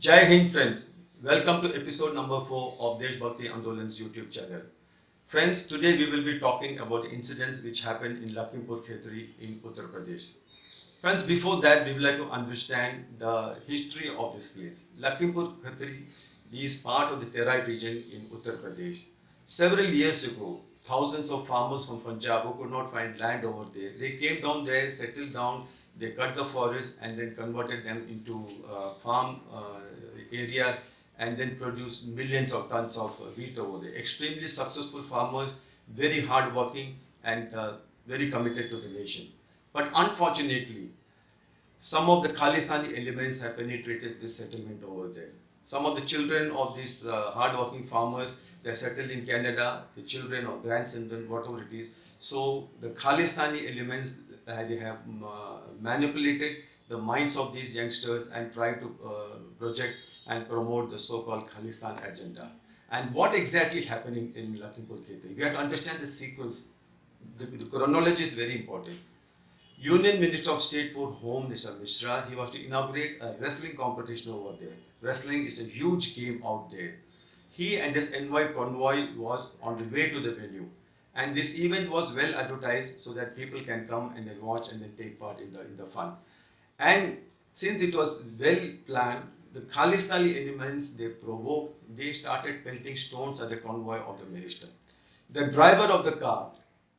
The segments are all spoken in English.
Jai Hind friends, welcome to episode number 4 of Desh Bhakti Andolan's YouTube channel. Friends, today we will be talking about incidents which happened in Lakhimpur Khetri in Uttar Pradesh. Friends, before that we would like to understand the history of this place. Lakhimpur Khetri is part of the Terai region in Uttar Pradesh. Several years ago, thousands of farmers from Punjab who could not find land over there, they came down there, settled down, they cut the forest and then converted them into farm areas and then produced millions of tons of wheat over there. Extremely successful farmers, very hardworking and very committed to the nation. But unfortunately, some of the Khalistani elements have penetrated this settlement over there. Some of the children of these hard-working farmers, they are settled in Canada, the children or grandchildren, whatever it is. So the Khalistani elements, they have manipulated the minds of these youngsters and tried to project and promote the so-called Khalistan agenda. And what exactly is happening in Lakhimpur Khetri? We have to understand the sequence. The chronology is very important. Union Minister of State for Home, Mr. Mishra, he was to inaugurate a wrestling competition over there. Wrestling is a huge game out there. He and his envoy convoy was on the way to the venue. And this event was well advertised so that people can come and then watch and then take part in the fun. And since it was well planned, the Khalistani elements, they provoked, they started pelting stones at the convoy of the minister. The driver of the car,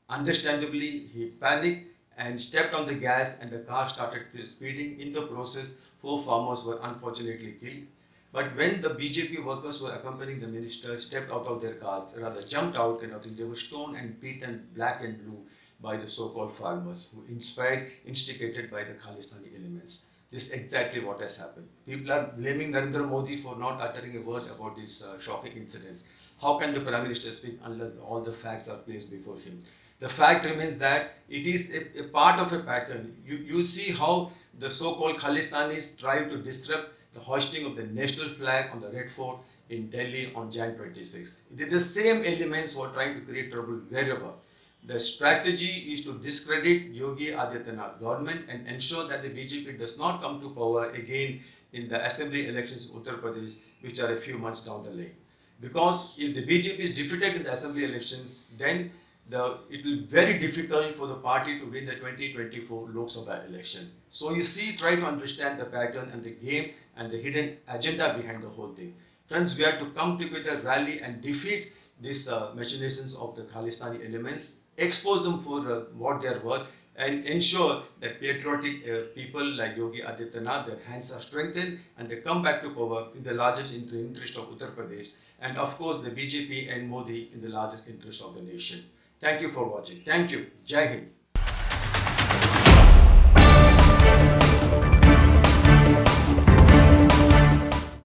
understandably, he panicked and stepped on the gas and the car started speeding. In the process, 4 farmers were unfortunately killed. But when the BJP workers who were accompanying the minister stepped out of their car, rather jumped out and they were stoned and beaten black and blue by the so-called farmers who instigated by the Khalistani elements. This is exactly what has happened. People are blaming Narendra Modi for not uttering a word about these shocking incidents. How can the Prime Minister speak unless all the facts are placed before him? The fact remains that it is a part of a pattern. You see how the so-called Khalistanis try to disrupt the hoisting of the national flag on the Red Fort in Delhi on Jan 26th. It is the same elements who are trying to create trouble wherever. The strategy is to discredit Yogi Adityanath government and ensure that the BJP does not come to power again in the assembly elections in Uttar Pradesh, which are a few months down the lane. Because if the BJP is defeated in the assembly elections, then it will be very difficult for the party to win the 2024 Lok Sabha election. So you see, try to understand the pattern and the game and the hidden agenda behind the whole thing. Friends, we have to come together, rally and defeat these machinations of the Khalistani elements, expose them for what they are worth and ensure that patriotic people like Yogi Adityanath, their hands are strengthened and they come back to power in the largest interest of Uttar Pradesh and of course the BJP and Modi in the largest interest of the nation. Thank you for watching. Thank you. Jai Hind.